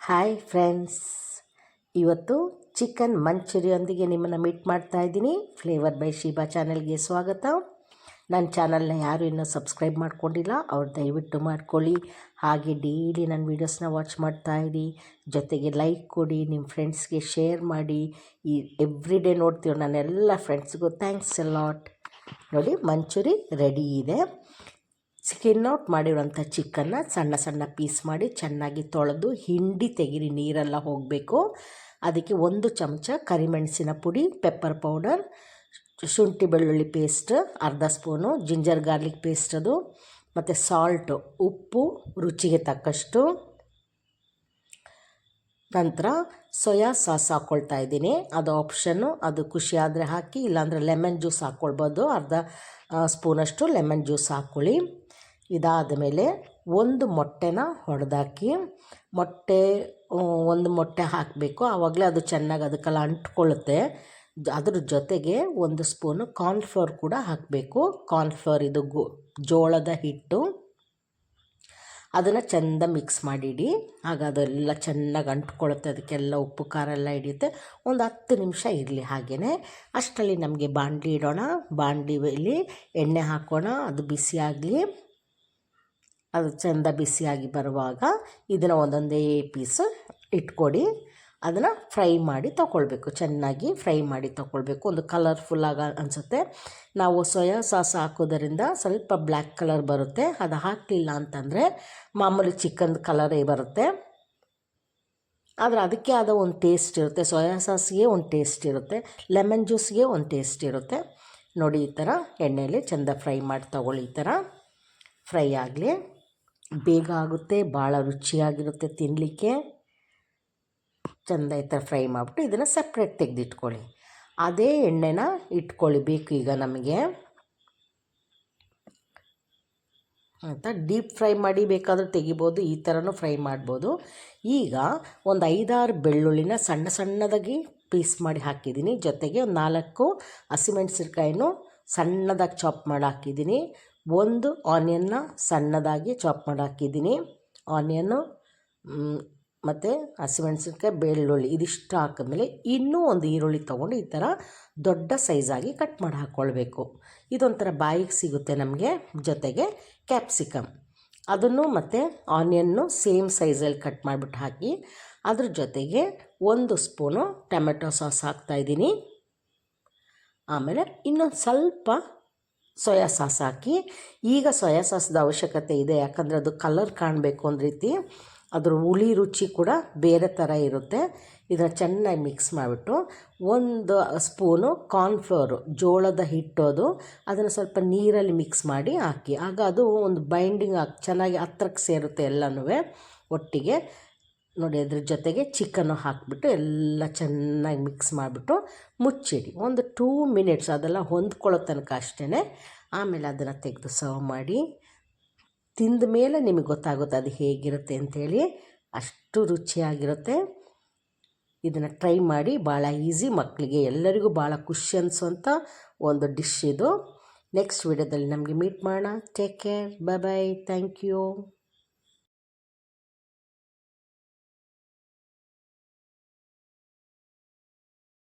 Hi friends, ಇವತ್ತು chicken ಮಂಚೂರಿಯೊಂದಿಗೆ ನಿಮ್ಮನ್ನು meet ಮಾಡ್ತಾ ಇದ್ದೀನಿ. ಫ್ಲೇವರ್ ಬೈ ಶೀಬಾ ಚಾನಲ್ಗೆ ಸ್ವಾಗತ. ನನ್ನ ಚಾನಲ್ನ ಯಾರು ಇನ್ನೂ ಸಬ್ಸ್ಕ್ರೈಬ್ ಮಾಡ್ಕೊಂಡಿಲ್ಲ ಅವ್ರು ದಯವಿಟ್ಟು ಮಾಡ್ಕೊಳ್ಳಿ. ಹಾಗೆ ಡೈಲಿ ನನ್ನ ವೀಡಿಯೋಸ್ನ ವಾಚ್ ಮಾಡ್ತಾಯಿರಿ, ಜೊತೆಗೆ ಲೈಕ್ ಕೊಡಿ, ನಿಮ್ಮ ಫ್ರೆಂಡ್ಸ್ಗೆ ಶೇರ್ ಮಾಡಿ. ಈ ಎವ್ರಿ ಡೇ ನೋಡ್ತೀವಿ ನನ್ನೆಲ್ಲ ಫ್ರೆಂಡ್ಸ್ಗೂ ಥ್ಯಾಂಕ್ಸ್ ಎ ಲಾಟ್. ನೋಡಿ, ಮಂಚೂರಿ ರೆಡಿ ಇದೆ. ಸ್ಕಿನ್ ಔಟ್ ಮಾಡಿರೋಂಥ ಚಿಕನ್ನ ಸಣ್ಣ ಸಣ್ಣ ಪೀಸ್ ಮಾಡಿ ಚೆನ್ನಾಗಿ ತೊಳೆದು ಹಿಂಡಿ ತೆಗೀರಿ, ನೀರೆಲ್ಲ ಹೋಗಬೇಕು. ಅದಕ್ಕೆ 1 ಚಮಚ ಕರಿಮೆಣಸಿನ ಪುಡಿ, ಪೆಪ್ಪರ್ ಪೌಡರ್, ಶುಂಠಿ ಬೆಳ್ಳುಳ್ಳಿ ಪೇಸ್ಟ್ ಅರ್ಧ ಸ್ಪೂನು, ಜಿಂಜರ್ ಗಾರ್ಲಿಕ್ ಪೇಸ್ಟ್ ಅದು, ಮತ್ತು ಸಾಲ್ಟು, ಉಪ್ಪು ರುಚಿಗೆ ತಕ್ಕಷ್ಟು. ನಂತರ ಸೋಯಾ ಸಾಸ್ ಹಾಕ್ಕೊಳ್ತಾ ಇದ್ದೀನಿ. ಅದು ಆಪ್ಷನ್ನು, ಅದು ಖುಷಿ ಆದರೆ ಹಾಕಿ, ಇಲ್ಲಾಂದರೆ ಲೆಮನ್ ಜ್ಯೂಸ್ ಹಾಕ್ಕೊಳ್ಬೋದು. ಅರ್ಧ ಸ್ಪೂನಷ್ಟು ಲೆಮನ್ ಜ್ಯೂಸ್ ಹಾಕ್ಕೊಳ್ಳಿ. ಇದಾದ ಮೇಲೆ 1 ಮೊಟ್ಟೆನ ಹೊಡೆದಾಕಿ, ಒಂದು ಮೊಟ್ಟೆ ಹಾಕಬೇಕು. ಆವಾಗಲೇ ಅದು ಚೆನ್ನಾಗಿ ಅದಕ್ಕೆಲ್ಲ ಅಂಟ್ಕೊಳ್ಳುತ್ತೆ. ಅದ್ರ ಜೊತೆಗೆ 1 ಸ್ಪೂನು ಕಾರ್ನ್ಫ್ಲೋರ್ ಕೂಡ ಹಾಕಬೇಕು. ಕಾರ್ನ್ಫ್ಲೋರ್ ಇದು ಜೋಳದ ಹಿಟ್ಟು. ಅದನ್ನು ಚೆಂದ ಮಿಕ್ಸ್ ಮಾಡಿಡಿ, ಆಗ ಅದೆಲ್ಲ ಚೆನ್ನಾಗಿ ಅಂಟ್ಕೊಳ್ಳುತ್ತೆ. ಅದಕ್ಕೆಲ್ಲ ಉಪ್ಪು ಖಾರ ಎಲ್ಲ ಹಿಡಿಯುತ್ತೆ. ಒಂದು 10 ನಿಮಿಷ ಇರಲಿ ಹಾಗೆಯೇ. ಅಷ್ಟರಲ್ಲಿ ನಮಗೆ ಬಾಣಲಿ ಇಡೋಣ. ಬಾಣಲಿಯಲ್ಲಿ ಎಣ್ಣೆ ಹಾಕೋಣ, ಅದು ಬಿಸಿ ಆಗಲಿ. ಅದು ಚೆಂದ ಬಿಸಿಯಾಗಿ ಬರುವಾಗ ಇದನ್ನು ಒಂದೊಂದೇ ಪೀಸು ಇಟ್ಕೊಡಿ. ಅದನ್ನು ಫ್ರೈ ಮಾಡಿ ತೊಗೊಳ್ಬೇಕು, ಚೆನ್ನಾಗಿ ಫ್ರೈ ಮಾಡಿ ತೊಗೊಳ್ಬೇಕು. ಒಂದು ಕಲರ್ಫುಲ್ಲಾಗಿ ಅನಿಸುತ್ತೆ. ನಾವು ಸೋಯಾ ಸಾಸ್ ಹಾಕೋದರಿಂದ ಸ್ವಲ್ಪ ಬ್ಲ್ಯಾಕ್ ಕಲರ್ ಬರುತ್ತೆ. ಅದು ಹಾಕಲಿಲ್ಲ ಅಂತಂದರೆ ಮಾಮೂಲಿ ಚಿಕನ್ ಕಲರೇ ಬರುತ್ತೆ. ಆದರೆ ಅದಕ್ಕೆ ಆದ ಒಂದು ಟೇಸ್ಟ್ ಇರುತ್ತೆ. ಸೋಯಾ ಸಾಸ್ಗೆ ಒಂದು ಟೇಸ್ಟ್ ಇರುತ್ತೆ, ಲೆಮನ್ ಜ್ಯೂಸ್ಗೆ ಒಂದು ಟೇಸ್ಟ್ ಇರುತ್ತೆ. ನೋಡಿ, ಈ ಥರ ಎಣ್ಣೆಯಲ್ಲಿ ಚೆಂದ ಫ್ರೈ ಮಾಡಿ ತೊಗೊಳ್ಳಿ. ಈ ಥರ ಫ್ರೈ ಆಗಲಿ, ಬೇಗ ಆಗುತ್ತೆ, ಭಾಳ ರುಚಿಯಾಗಿರುತ್ತೆ ತಿನ್ನಲಿಕ್ಕೆ. ಚೆಂದ ಈ ಥರ ಫ್ರೈ ಮಾಡಿಬಿಟ್ಟು ಇದನ್ನು ಸಪ್ರೇಟ್ ತೆಗೆದಿಟ್ಕೊಳ್ಳಿ. ಅದೇ ಎಣ್ಣೆನ ಇಟ್ಕೊಳ್ಳಿ ಬೇಕು ಈಗ ನಮಗೆ ಅಂತ. ಡೀಪ್ ಫ್ರೈ ಮಾಡಿ ಬೇಕಾದರೂ ತೆಗಿಬೋದು, ಈ ಥರನೂ ಫ್ರೈ ಮಾಡ್ಬೋದು. ಈಗ ಒಂದು 5-6 ಬೆಳ್ಳುಳ್ಳಿನ ಸಣ್ಣ ಸಣ್ಣದಾಗಿ ಪೀಸ್ ಮಾಡಿ ಹಾಕಿದ್ದೀನಿ. ಜೊತೆಗೆ ಒಂದು 4 ಹಸಿಮೆಣಸಿನ್ಕಾಯಿನೂ ಸಣ್ಣದಾಗಿ ಚಾಪ್ ಮಾಡಿ ಹಾಕಿದ್ದೀನಿ. 1 ಆನಿಯನ್ನ ಸಣ್ಣದಾಗಿ ಚಾಪ್ ಮಾಡಿ ಹಾಕಿದ್ದೀನಿ. ಆನಿಯನ್ನು ಮತ್ತು ಹಸಿಮೆಣಸಿನ್ಕಾಯಿ, ಬೆಳ್ಳುಳ್ಳಿ ಇದಿಷ್ಟು ಹಾಕಿದ್ಮೇಲೆ ಇನ್ನೂ ಒಂದು ಈರುಳ್ಳಿ ತೊಗೊಂಡು ಈ ಥರ ದೊಡ್ಡ ಸೈಜಾಗಿ ಕಟ್ ಮಾಡಿ ಹಾಕ್ಕೊಳ್ಬೇಕು. ಇದೊಂಥರ ಬಾಯಿಗೆ ಸಿಗುತ್ತೆ ನಮಗೆ. ಜೊತೆಗೆ ಕ್ಯಾಪ್ಸಿಕಮ್ ಅದನ್ನು ಮತ್ತು ಆನಿಯನ್ನು ಸೇಮ್ ಸೈಜಲ್ಲಿ ಕಟ್ ಮಾಡಿಬಿಟ್ಟು ಹಾಕಿ, ಅದ್ರ ಜೊತೆಗೆ 1 ಸ್ಪೂನು ಟೊಮೆಟೊ ಸಾಸ್ ಹಾಕ್ತಾಯಿದ್ದೀನಿ. ಆಮೇಲೆ ಇನ್ನೊಂದು ಸ್ವಲ್ಪ ಸೋಯಾ ಸಾಸ್ ಹಾಕಿ. ಈಗ ಸೋಯಾ ಸಾಸ್ದ ಅವಶ್ಯಕತೆ ಇದೆ, ಯಾಕಂದರೆ ಅದು ಕಲರ್ ಕಾಣಬೇಕು. ಒಂದು ರೀತಿ ಅದ್ರ ಹುಳಿ ರುಚಿ ಕೂಡ ಬೇರೆ ಥರ ಇರುತ್ತೆ. ಇದನ್ನು ಚೆನ್ನಾಗಿ ಮಿಕ್ಸ್ ಮಾಡಿಬಿಟ್ಟು 1 ಸ್ಪೂನು ಕಾರ್ನ್ಫ್ಲೋರು, ಜೋಳದ ಹಿಟ್ಟು ಅದು, ಅದನ್ನು ಸ್ವಲ್ಪ ನೀರಲ್ಲಿ ಮಿಕ್ಸ್ ಮಾಡಿ ಹಾಕಿ. ಆಗ ಅದು ಒಂದು ಬೈಂಡಿಂಗ್ ಚೆನ್ನಾಗಿ ಹತ್ರಕ್ಕೆ ಸೇರುತ್ತೆ ಎಲ್ಲನೂ ಒಟ್ಟಿಗೆ. ನೋಡಿ, ಅದ್ರ ಜೊತೆಗೆ ಚಿಕನ್ನು ಹಾಕಿಬಿಟ್ಟು ಎಲ್ಲ ಚೆನ್ನಾಗಿ ಮಿಕ್ಸ್ ಮಾಡಿಬಿಟ್ಟು ಮುಚ್ಚಿಡಿ. ಒಂದು 2 ಮಿನಿಟ್ಸ್ ಅದೆಲ್ಲ ಹೊಂದ್ಕೊಳ್ಳೋ ತನಕ ಅಷ್ಟೇ. ಆಮೇಲೆ ಅದನ್ನು ತೆಗೆದು ಸರ್ವ್ ಮಾಡಿ. ತಿಂದ ಮೇಲೆ ನಿಮಗೆ ಗೊತ್ತಾಗುತ್ತೆ ಅದು ಹೇಗಿರುತ್ತೆ ಅಂಥೇಳಿ. ಅಷ್ಟು ರುಚಿಯಾಗಿರುತ್ತೆ. ಇದನ್ನು ಟ್ರೈ ಮಾಡಿ, ಭಾಳ ಈಸಿ, ಮಕ್ಕಳಿಗೆ ಎಲ್ಲರಿಗೂ ಭಾಳ ಖುಷಿ ಅನಿಸೋಂಥ ಒಂದು ಡಿಶ್ ಇದು. ನೆಕ್ಸ್ಟ್ ವಿಡಿಯೋದಲ್ಲಿ ನಮಗೆ ಮೀಟ್ ಮಾಡೋಣ. Take care, bye bye, thank you.